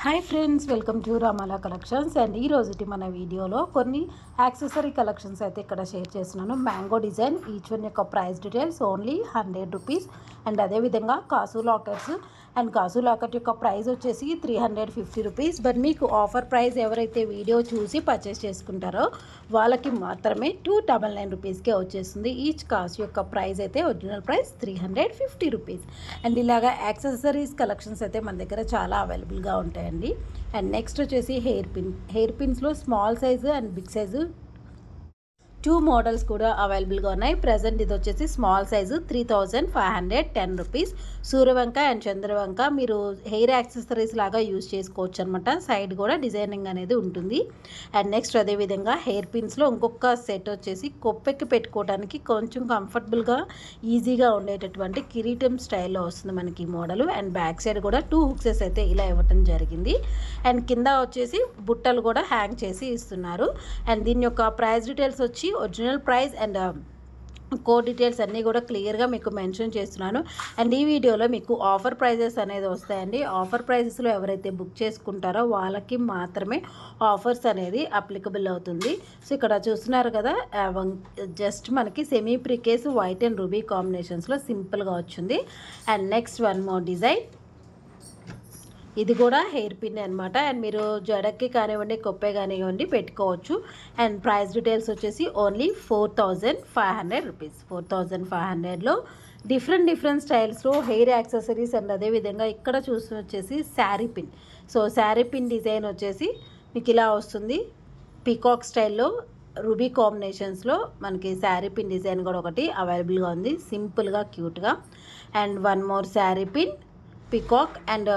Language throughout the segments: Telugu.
Hi friends, welcome to Ramala collections. And ఈ రోజుటి మన వీడియోలో కొన్ని యాక్సెసరీ కలెక్షన్స్ అయితే ఇక్కడ షేర్ చేస్తున్నాను. మ్యాంగో డిజైన్, ఈచ్ వన్ యొక్క price details only 100 rupees. And అదేవిధంగా కాసు లాకెట్స్, అండ్ కాసు లాకెట్ యొక్క ప్రైస్ వచ్చేసి 350 రూపీస్. బట్ మీకు ఆఫర్ ప్రైస్ ఎవరైతే వీడియో చూసి పర్చేస్ చేసుకుంటారో వాళ్ళకి మాత్రమే 299 రూపీస్కే వచ్చేస్తుంది. ఈచ్ కాసు యొక్క ప్రైస్ అయితే ఒరిజినల్ ప్రైస్ 350 రూపీస్. అండ్ ఇలాగా యాక్సెసరీస్ కలెక్షన్స్ అయితే మన దగ్గర చాలా అవైలబుల్గా ఉంటాయండి. అండ్ నెక్స్ట్ వచ్చేసి హెయిర్ పిన్స్లో small size and big size 2 models కూడా అవైలబుల్గా ఉన్నాయి. ప్రజెంట్ ఇది వచ్చేసి స్మాల్ సైజు 3510 రూపీస్. సూర్యవంక అండ్ చంద్రవంక మీరు హెయిర్ యాక్సెసరీస్ లాగా యూజ్ చేసుకోవచ్చు అనమాట. సైడ్ కూడా డిజైనింగ్ అనేది ఉంటుంది. అండ్ నెక్స్ట్ అదేవిధంగా హెయిర్ పిన్స్లో ఇంకొక సెట్ వచ్చేసి కొప్పెక్కి పెట్టుకోవడానికి కొంచెం కంఫర్టబుల్గా ఈజీగా ఉండేటటువంటి కిరీటం స్టైల్లో వస్తుంది మనకి ఈ మోడల్. అండ్ బ్యాక్ సైడ్ కూడా 2 హుక్సెస్ అయితే ఇలా ఇవ్వటం జరిగింది. అండ్ కింద వచ్చేసి బుట్టలు కూడా హ్యాంగ్ చేసి ఇస్తున్నారు. అండ్ దీని యొక్క ప్రైస్ డీటెయిల్స్ వచ్చి original price and code details అన్నీ కూడా క్లియర్గా మీకు మెన్షన్ చేస్తున్నాను. అండ్ ఈ వీడియోలో మీకు ఆఫర్ ప్రైజెస్ అనేది వస్తాయండి. ఆఫర్ ప్రైజెస్లో ఎవరైతే బుక్ చేసుకుంటారో వాళ్ళకి మాత్రమే ఆఫర్స్ అనేది అప్లికబుల్ అవుతుంది. సో ఇక్కడ చూస్తున్నారు కదా, జస్ట్ మనకి సెమీ ప్రికేస్ వైట్ అండ్ రూబీ కాంబినేషన్స్లో సింపుల్గా వచ్చింది. And next one more design, ఇది కూడా హెయిర్ పిన్ అనమాట. అండ్ మీరు జడకి కానివ్వండి, కొప్పే కానివ్వండి పెట్టుకోవచ్చు. అండ్ ప్రైస్ డీటెయిల్స్ వచ్చేసి ఓన్లీ 4500 రూపీస్. 4500లో డిఫరెంట్ స్టైల్స్లో హెయిర్ యాక్సెసరీస్. అండ్ అదేవిధంగా ఇక్కడ చూసి వచ్చేసి sari pin. So sari pin design వచ్చేసి మీకు ఇలా వస్తుంది. పీకాక్ స్టైల్లో రూబీ కాంబినేషన్స్లో మనకి శారీ పిన్ డిజైన్ కూడా ఒకటి అవైలబుల్గా ఉంది, సింపుల్గా క్యూట్గా. And one more sari pin peacock. And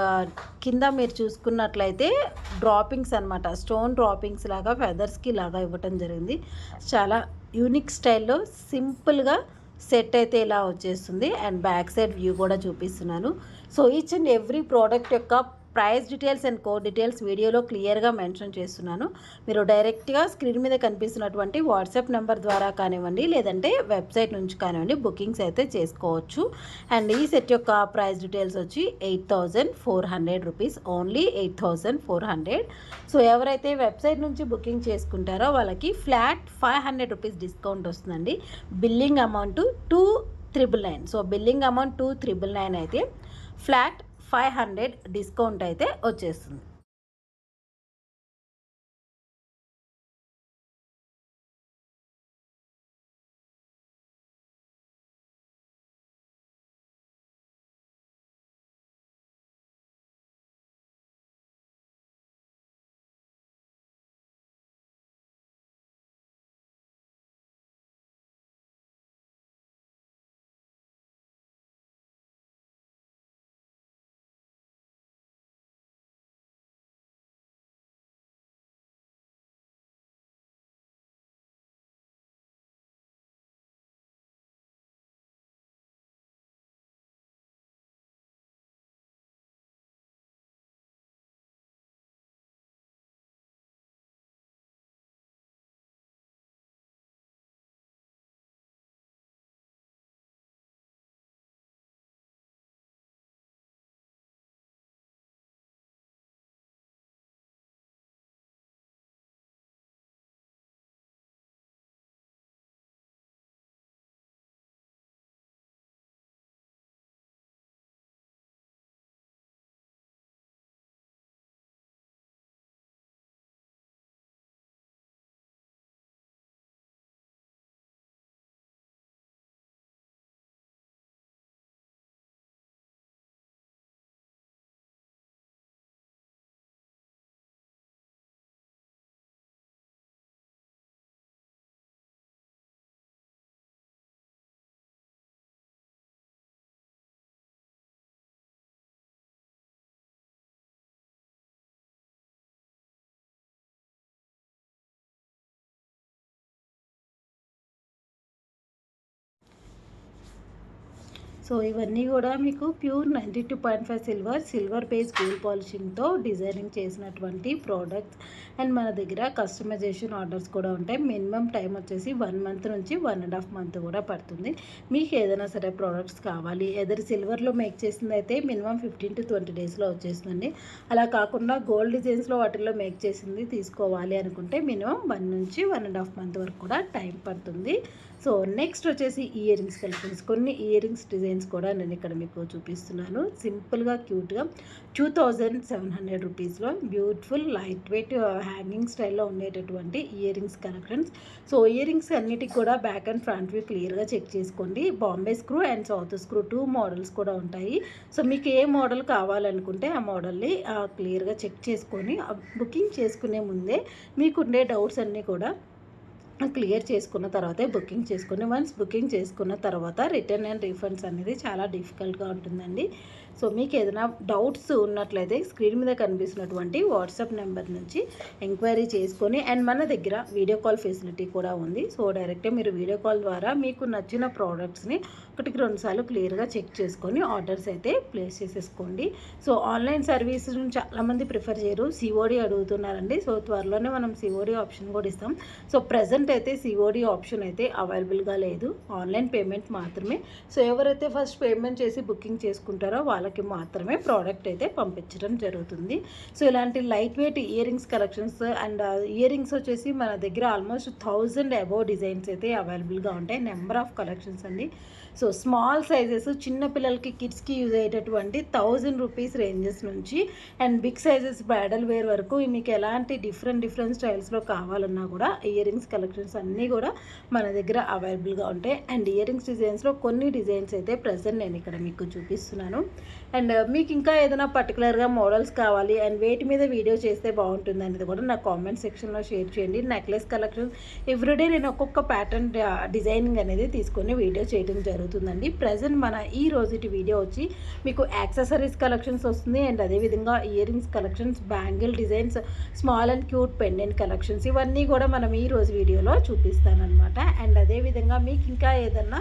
కింద మీరు చూసుకున్నట్లయితే డ్రాపింగ్స్ అనమాట, స్టోన్ డ్రాపింగ్స్ లాగా ఫెదర్స్కి లాగా ఇవ్వటం జరిగింది. చాలా యూనిక్ స్టైల్లో సింపుల్గా సెట్ అయితే ఇలా వచ్చేస్తుంది. అండ్ బ్యాక్ సైడ్ వ్యూ కూడా చూపిస్తున్నాను. So each and every product యొక్క price details and code details వీడియోలో క్లియర్గా మెన్షన్ చేస్తున్నాను. మీరు డైరెక్ట్గా స్క్రీన్ మీద కనిపిస్తున్నటువంటి వాట్సాప్ నెంబర్ ద్వారా కానివ్వండి, లేదంటే వెబ్సైట్ నుంచి కానివ్వండి బుకింగ్స్ అయితే చేసుకోవచ్చు. అండ్ ఈ సెట్ యొక్క ప్రైస్ డీటెయిల్స్ వచ్చి 8400 రూపీస్, ఓన్లీ 8400. సో ఎవరైతే వెబ్సైట్ నుంచి బుకింగ్ చేసుకుంటారో వాళ్ళకి ఫ్లాట్ 500 రూపీస్ డిస్కౌంట్ వస్తుందండి. Billing amount 2999. So billing amount 2999 అయితే ఫ్లాట్ 500 డిస్కౌంట్ అయితే వచ్చేస్తుంది. సో ఇవన్నీ కూడా మీకు ప్యూర్ 92.5 సిల్వర్ బేస్ గోల్డ్ పాలిషింగ్తో డిజైనింగ్ చేసినటువంటి ప్రోడక్ట్స్. అండ్ మన దగ్గర కస్టమైజేషన్ ఆర్డర్స్ కూడా ఉంటాయి. మినిమం టైం వచ్చేసి 1 మంత్ నుంచి 1.5 మంత్ కూడా పడుతుంది. మీకు ఏదైనా సరే ప్రోడక్ట్స్ కావాలి, ఎదర్ సిల్వర్లో మేక్ చేసింది అయితే మినిమం 15 to 20 డేస్లో వచ్చేస్తుందండి. అలా కాకుండా గోల్డ్ డిజైన్స్లో వాటిల్లో మేక్ చేసింది తీసుకోవాలి అనుకుంటే మినిమం 1 నుంచి 1.5 మంత్ వరకు కూడా టైం పడుతుంది. సో నెక్స్ట్ వచ్చేసి ఇయర్ రింగ్స్ కలెక్షన్స్. కొన్ని ఇయర్ రింగ్స్ డిజైన్స్ కూడా నేను ఇక్కడ మీకు చూపిస్తున్నాను. సింపుల్గా క్యూట్గా 2700 రూపీస్లో బ్యూటిఫుల్ లైట్ వెయిట్ హ్యాంగింగ్ స్టైల్లో ఉండేటటువంటి ear rings collections. So ear rings అన్నిటికి కూడా బ్యాక్ అండ్ ఫ్రంట్ వ్యూ క్లియర్గా చెక్ చేసుకోండి. Bombay screw and south screw 2 models కూడా ఉంటాయి. సో మీకు ఏ మోడల్ కావాలనుకుంటే ఆ మోడల్ని క్లియర్గా చెక్ చేసుకొని బుకింగ్ చేసుకునే ముందే మీకుండే డౌట్స్ అన్నీ కూడా క్లియర్ చేసుకున్న తర్వాతే బుకింగ్ చేసుకుని, వన్స్ బుకింగ్ చేసుకున్న తర్వాత రిటర్న్ అండ్ రీఫండ్స్ అనేది చాలా డిఫికల్ట్గా ఉంటుందండి. సో మీకు ఏదైనా డౌట్స్ ఉన్నట్లయితే స్క్రీన్ మీద కనిపిస్తున్నటువంటి వాట్సాప్ నెంబర్ నుంచి ఎంక్వైరీ చేసుకొని, అండ్ మన దగ్గర వీడియో కాల్ ఫెసిలిటీ కూడా ఉంది. సో డైరెక్ట్గా మీరు వీడియో కాల్ ద్వారా మీకు నచ్చిన ప్రోడక్ట్స్ని 1-2 సార్లు క్లియర్గా చెక్ చేసుకొని ఆర్డర్స్ అయితే ప్లేస్ చేసేసుకోండి. సో ఆన్లైన్ సర్వీస్ చాలామంది ప్రిఫర్ చేయరు, సిఓడి అడుగుతున్నారండి. సో త్వరలోనే మనం సిఓడి ఆప్షన్ కూడా ఇస్తాం. సో ప్రజెంట్ అయితే సిఓడి ఆప్షన్ అయితే అవైలబుల్గా లేదు, ఆన్లైన్ పేమెంట్ మాత్రమే. సో ఎవరైతే ఫస్ట్ పేమెంట్ చేసి బుకింగ్ చేసుకుంటారో వాళ్ళకి మాత్రమే ప్రోడక్ట్ అయితే పంపించడం జరుగుతుంది. సో ఇలాంటి light weight earrings collections and ear rings వచ్చేసి మన దగ్గర ఆల్మోస్ట్ 1000 అబోవ్ డిజైన్స్ అయితే అవైలబుల్గా ఉంటాయి. నెంబర్ ఆఫ్ కలెక్షన్స్ అండి. సో స్మాల్ సైజెస్ చిన్నపిల్లలకి కిడ్స్కి యూజ్ అయ్యేటటువంటి 1000 రూపీస్ రేంజెస్ నుంచి and big sizes bridal wear వరకు మీకు ఎలాంటి డిఫరెంట్ స్టైల్స్లో కావాలన్నా కూడా ఇయర్ రింగ్స్ కలెక్షన్స్ అన్నీ కూడా మన దగ్గర అవైలబుల్గా ఉంటాయి. అండ్ ఇయర్ రింగ్స్ డిజైన్స్లో కొన్ని డిజైన్స్ అయితే ప్రజెంట్ నేను ఇక్కడ మీకు చూపిస్తున్నాను. అండ్ మీకు ఇంకా ఏదైనా పర్టికులర్గా మోడల్స్ కావాలి అండ్ వేటి మీద వీడియో చేస్తే బాగుంటుంది అనేది కూడా నా కామెంట్ సెక్షన్లో షేర్ చేయండి. నెక్లెస్ కలెక్షన్స్ ఎవ్రీడే నేను ఒక్కొక్క ప్యాటర్న్ డిజైనింగ్ అనేది తీసుకొని వీడియో చేయడం జరుగుతుందండి. ప్రజెంట్ మన ఈ రోజుటి వీడియో వచ్చి మీకు యాక్సెసరీస్ కలెక్షన్స్ వస్తుంది అండ్ అదేవిధంగా ear rings collections, bangle designs, small and cute pendant collections ఇవన్నీ కూడా మనం ఈ రోజు వీడియోలో చూపిస్తానన్నమాట. అండ్ అదేవిధంగా మీకు ఇంకా ఏదన్నా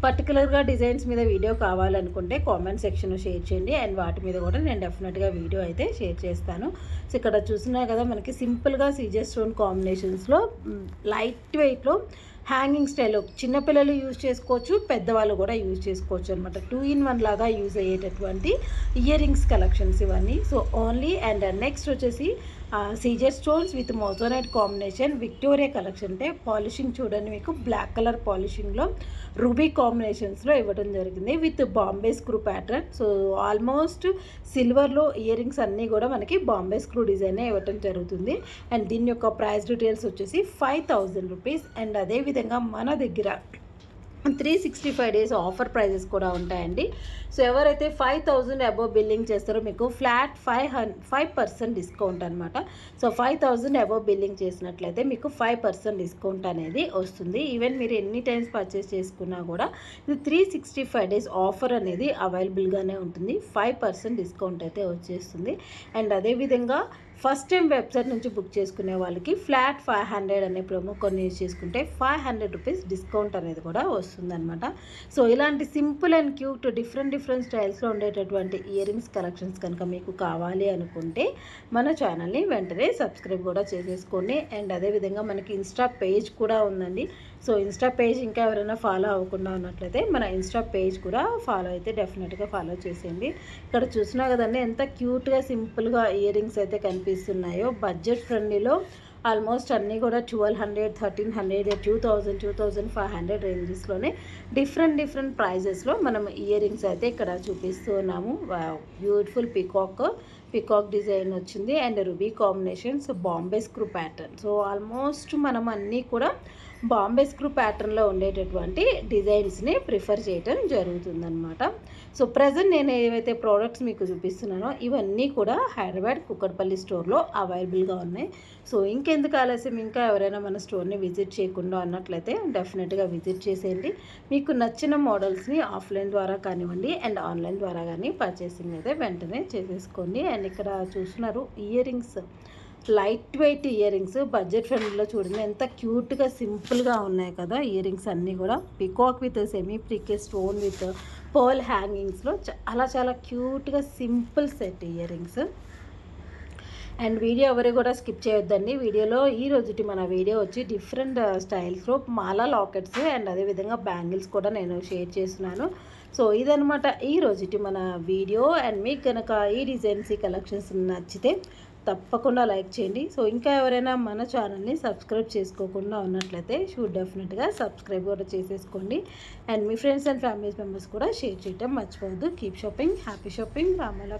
పర్టికులర్గా డిజైన్స్ మీద వీడియో కావాలనుకుంటే కామెంట్ సెక్షన్లో షేర్ చేయండి అండ్ వాటి మీద కూడా నేను డెఫినెట్గా వీడియో అయితే షేర్ చేస్తాను. సో ఇక్కడ చూసినా కదా మనకి సింపుల్గా సీజర్ స్టోన్ కాంబినేషన్స్లో లైట్ వెయిట్లో హ్యాంగింగ్ స్టైల్లో చిన్నపిల్లలు యూజ్ చేసుకోవచ్చు, పెద్దవాళ్ళు కూడా యూజ్ చేసుకోవచ్చు అనమాట. 2-in-1 లాగా యూజ్ అయ్యేటటువంటి ఇయర్ రింగ్స్ కలెక్షన్స్ ఇవన్నీ. సో ఓన్లీ అండ్ నెక్స్ట్ వచ్చేసి సీజర్ stones with moissanite combination Victoria collection. అంటే పాలిషింగ్ చూడండి, మీకు బ్లాక్ కలర్ పాలిషింగ్లో రూబీ కాంబినేషన్స్లో ఇవ్వడం జరిగింది with Bombay screw pattern. So almost సిల్వర్లో ఇయర్ రింగ్స్ అన్నీ కూడా మనకి బాంబే స్క్రూ డిజైనే ఇవ్వడం జరుగుతుంది. అండ్ దీని యొక్క ప్రైస్ డీటెయిల్స్ వచ్చేసి 5000 రూపీస్. అండ్ అదేవిధంగా మన దగ్గర 365 డేస్ ఆఫర్ ప్రైజెస్ కూడా ఉంటాయండి. సో ఎవరైతే 5000 అబోవ్ బిల్లింగ్ చేస్తారో మీకు ఫ్లాట్ 5% డిస్కౌంట్ అనమాట. సో 5000 అబోవ్ బిల్లింగ్ చేసినట్లయితే మీకు 5% డిస్కౌంట్ అనేది వస్తుంది. ఈవెన్ మీరు ఎన్ని టైమ్స్ పర్చేస్ చేసుకున్నా కూడా ఇది 365 డేస్ ఆఫర్ అనేది అవైలబుల్గానే ఉంటుంది. 5% డిస్కౌంట్ అయితే వచ్చేస్తుంది. అండ్ అదేవిధంగా ఫస్ట్ టైం వెబ్సైట్ నుంచి బుక్ చేసుకునే వాళ్ళకి ఫ్లాట్ 500 అనే ప్రోమో కొన్ని యూజ్ చేసుకుంటే 500 రూపీస్ డిస్కౌంట్ అనేది కూడా వస్తుందన్నమాట. సో ఇలాంటి సింపుల్ అండ్ క్యూట్ డిఫరెంట్ స్టైల్స్లో ఉండేటటువంటి ఇయర్ రింగ్స్ కలెక్షన్స్ కనుక మీకు కావాలి అనుకుంటే మన ఛానల్ని వెంటనే సబ్స్క్రైబ్ కూడా చేసేసుకోండి. అండ్ అదేవిధంగా మనకి ఇన్స్టా పేజ్ కూడా ఉందండి. సో ఇన్స్టా పేజ్ ఇంకా ఎవరైనా ఫాలో అవ్వకుండా ఉన్నట్లయితే మన ఇన్స్టా పేజ్ కూడా ఫాలో అయితే డెఫినెట్గా ఫాలో చేసేయండి. ఇక్కడ చూసినా కదండి ఎంత క్యూట్గా సింపుల్గా ఇయర్ రింగ్స్ అయితే కనిపిస్తున్నాయో. బడ్జెట్ ఫ్రెండ్లీలో ఆల్మోస్ట్ అన్నీ కూడా 1200, 1300, 2000, 2500 రేంజెస్లోనే డిఫరెంట్ ప్రైజెస్లో మనం ఇయర్ రింగ్స్ అయితే ఇక్కడ చూపిస్తూ ఉన్నాము. బ్యూటిఫుల్ పికాక్ డిజైన్ వచ్చింది and ruby combinations, Bombay screw pattern. So almost మనం అన్నీ కూడా బాంబే స్క్రూ ప్యాటర్న్లో ఉండేటటువంటి డిజైన్స్ని ప్రిఫర్ చేయటం జరుగుతుందన్నమాట. సో ప్రజెంట్ నేను ఏవైతే ప్రోడక్ట్స్ మీకు చూపిస్తున్నానో ఇవన్నీ కూడా హైదరాబాద్ కుక్కడపల్లి స్టోర్లో అవైలబుల్గా ఉన్నాయి. సో ఇంకెందుకు ఆలస్యం, ఇంకా ఎవరైనా మన స్టోర్ని విజిట్ చేయకుండా అన్నట్లయితే డెఫినెట్గా విజిట్ చేసేయండి. మీకు నచ్చిన మోడల్స్ని ఆఫ్లైన్ ద్వారా కానివ్వండి అండ్ ఆన్లైన్ ద్వారా కానీ పర్చేసింగ్ అయితే వెంటనే చేసేసుకోండి. అండ్ ఇక్కడ చూస్తున్నారు earrings light weight earrings budget ఫ్రెండ్లీలో చూడండి ఎంత క్యూట్గా సింపుల్గా ఉన్నాయి కదా ఇయర్ రింగ్స్ అన్నీ కూడా peacock with semi precious stone with pearl హ్యాంగింగ్స్లో చాలా చాలా క్యూట్గా simple set earrings. And video ఎవరు కూడా స్కిప్ చేయొద్దండి. వీడియోలో ఈ రోజుటి మన వీడియో వచ్చి డిఫరెంట్ స్టైల్స్లో మాలా లాకెట్స్ అండ్ అదేవిధంగా బ్యాంగిల్స్ కూడా నేను షేర్ చేస్తున్నాను. సో ఇదనమాట ఈ రోజుటి మన వీడియో. అండ్ మీకు కనుక ఈ డిజైన్స్ ఈ కలెక్షన్స్ నచ్చితే తప్పకుండా లైక్ చేయండి. సో ఇంకా ఎవరైనా మన ఛానల్ని సబ్స్క్రైబ్ చేసుకోకుండా ఉన్నట్లయితే డెఫినెట్గా సబ్స్క్రైబ్ కూడా చేసేసుకోండి. And me friends and family members కూడా షేర్ చేయడం మర్చిపోవద్దు. Keep shopping, happy shopping. Ramala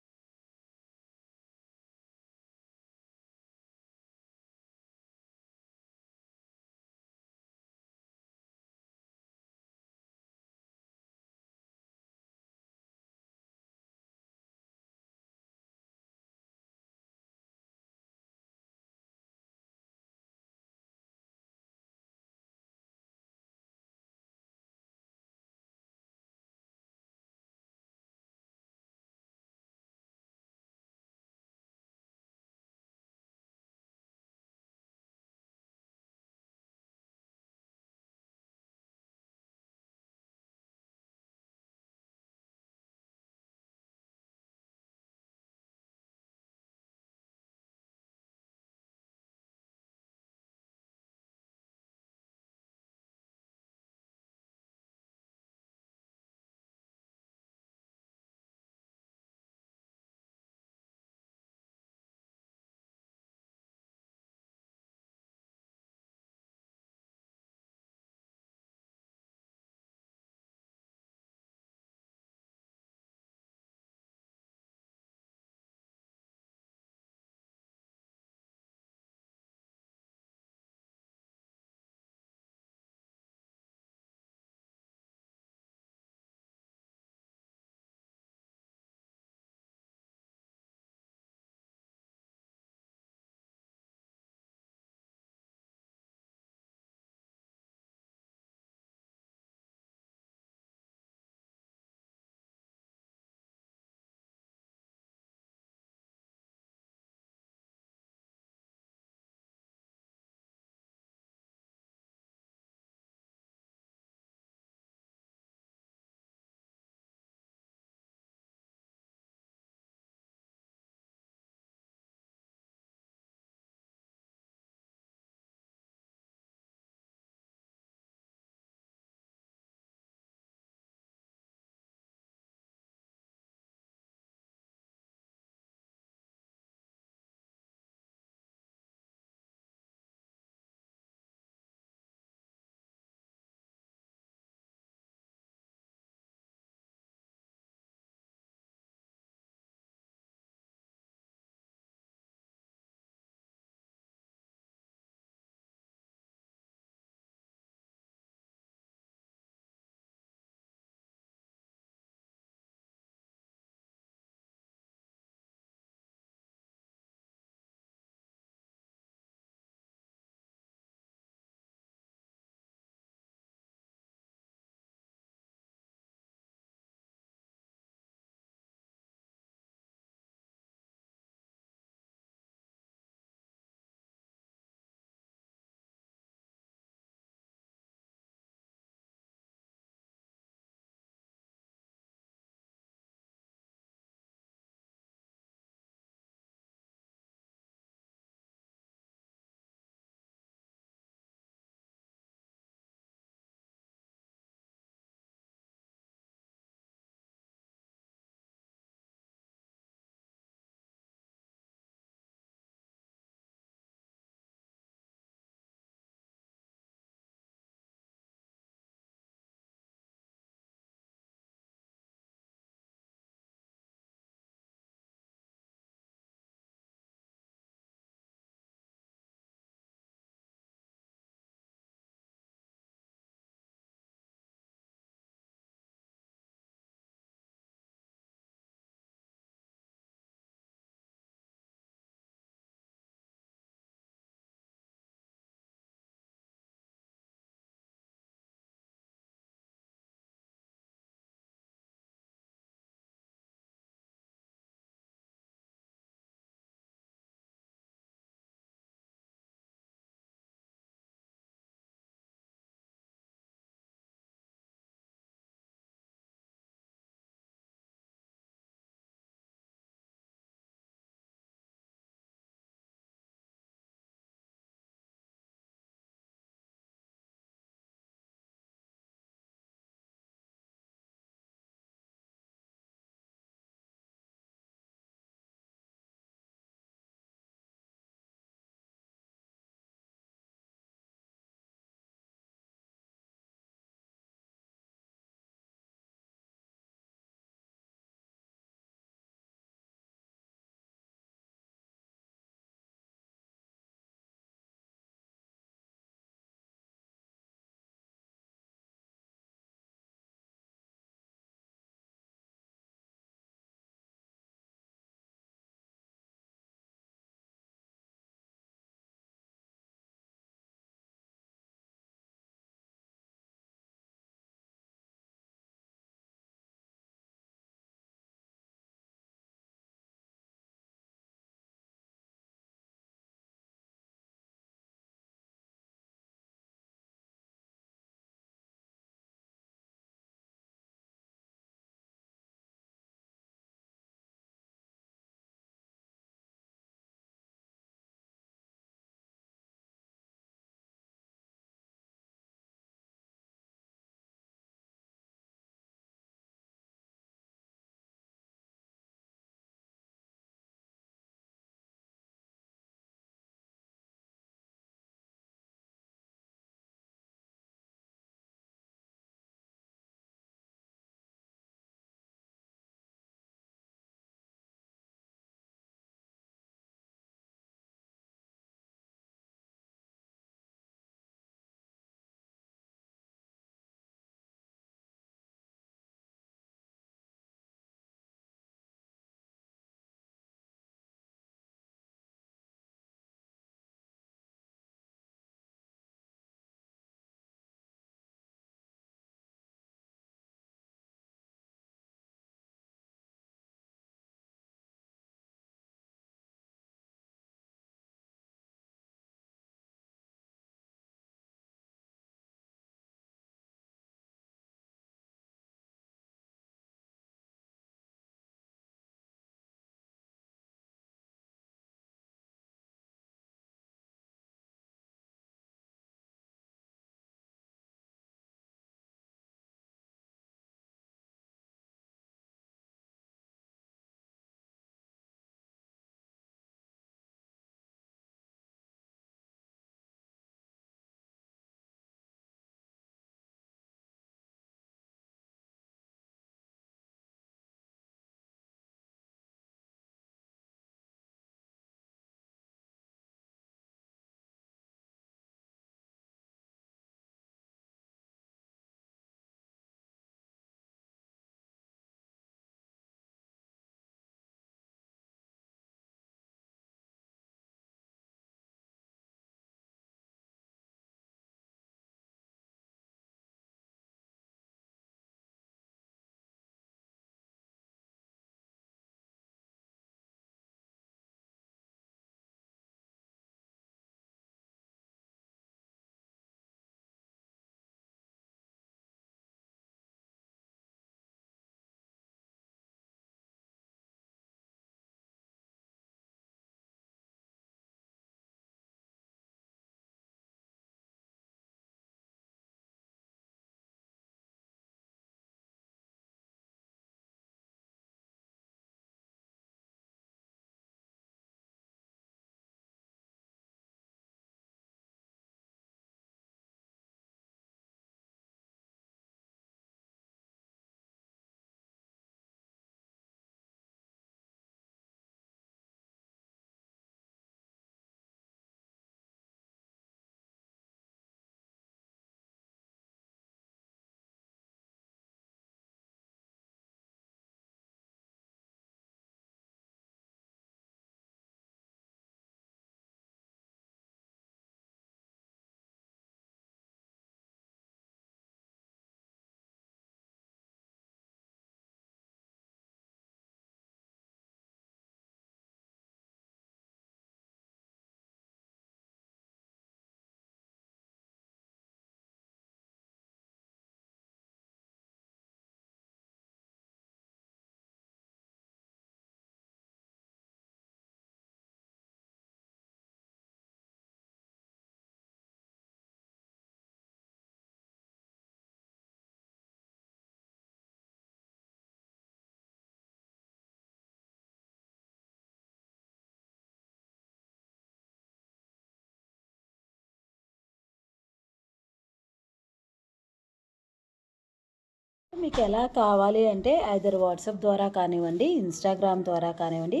మీకు ఎలా కావాలి అంటే ఐదర్ వాట్సాప్ ద్వారా కానివ్వండి, ఇన్స్టాగ్రామ్ ద్వారా కానివ్వండి,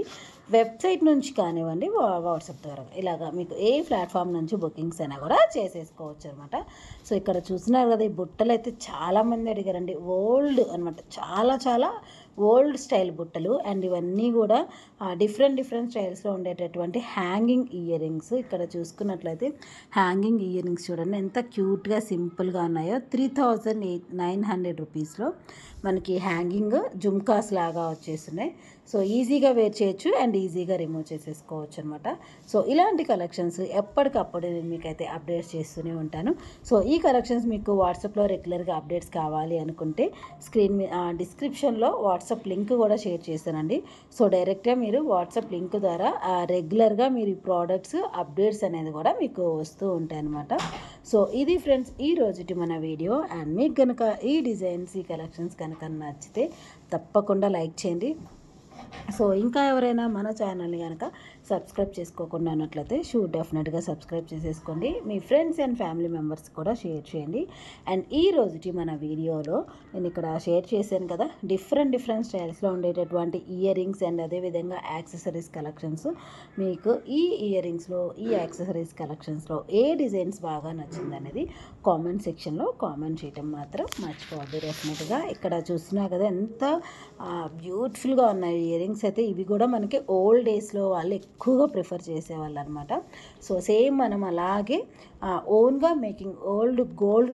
వెబ్సైట్ నుంచి కానివ్వండి, వాట్సాప్ ద్వారా ఇలాగా మీకు ఏ ప్లాట్ఫామ్ నుంచి బుకింగ్స్ అయినా కూడా చేసేసుకోవచ్చు అనమాట. సో ఇక్కడ చూస్తున్నారు కదా, ఈ బుట్టలు అయితే చాలామంది అడిగారండి. ఓల్డ్ అనమాట, చాలా చాలా ఓల్డ్ స్టైల్ బుట్టలు. అండ్ ఇవన్నీ కూడా డిఫరెంట్ డిఫరెంట్ స్టైల్స్లో ఉండేటటువంటి హ్యాంగింగ్ ఇయర్ రింగ్స్. ఇక్కడ చూసుకున్నట్లయితే హ్యాంగింగ్ ఇయర్ రింగ్స్ చూడండి ఎంత క్యూట్గా సింపుల్గా ఉన్నాయో. 3900 రూపీస్లో మనకి హ్యాంగింగ్ జుమ్కాస్ లాగా వచ్చేస్తున్నాయి. సో ఈజీగా వేర్ చేయొచ్చు అండ్ ఈజీగా రిమూవ్ చేసేసుకోవచ్చు అనమాట. సో ఇలాంటి కలెక్షన్స్ ఎప్పటికప్పుడు నేను మీకైతే అప్డేట్స్ చేస్తూనే ఉంటాను. సో ఈ కలెక్షన్స్ మీకు వాట్సాప్లో రెగ్యులర్గా అప్డేట్స్ కావాలి అనుకుంటే స్క్రీన్ డిస్క్రిప్షన్లో వాట్సాప్ లింక్ కూడా షేర్ చేస్తానండి. సో డైరెక్ట్గా మీరు వాట్సాప్ లింక్ ద్వారా రెగ్యులర్గా మీరు ఈ ప్రోడక్ట్స్ అప్డేట్స్ అనేది కూడా మీకు వస్తూ ఉంటాయి అనమాట. సో ఇది ఫ్రెండ్స్ ఈ రోజుటి మన వీడియో. అండ్ మీకు కనుక ఈ డిజైన్స్ ఈ కలెక్షన్స్ కనుక నచ్చితే తప్పకుండా లైక్ చేయండి. సో ఇంకా ఎవరైనా మన ఛానల్ని కనుక సబ్స్క్రైబ్ చేసుకోకుండా ఉన్నట్లయితే డెఫినెట్గా సబ్స్క్రైబ్ చేసేసుకోండి. మీ ఫ్రెండ్స్ అండ్ ఫ్యామిలీ మెంబర్స్ కూడా షేర్ చేయండి. అండ్ ఈ రోజుటి మన వీడియోలో నేను ఇక్కడ షేర్ చేశాను కదా, డిఫరెంట్ డిఫరెంట్ స్టైల్స్లో ఉండేటటువంటి ఇయర్ రింగ్స్ అండ్ అదేవిధంగా యాక్సెసరీస్ కలెక్షన్స్. మీకు ఈ ఇయర్ రింగ్స్లో ఈ యాక్సెసరీస్ కలెక్షన్స్లో ఏ డిజైన్స్ బాగా నచ్చింది అనేది కామెంట్ సెక్షన్లో కామెంట్ చేయటం మాత్రం మర్చిపోవద్దు. డెఫినెట్గా ఇక్కడ చూస్తున్నా కదా ఎంత బ్యూటిఫుల్గా ఉన్నాయి ఇయర్ రింగ్స్ అయితే. ఇవి కూడా మనకి ఓల్డ్ డేస్లో వాళ్ళు ఎక్కువగా ప్రిఫర్ చేసేవాళ్ళు అనమాట. సో సేమ్ మనం అలాగే ఓన్గా మేకింగ్ ఓల్డ్ గోల్డ్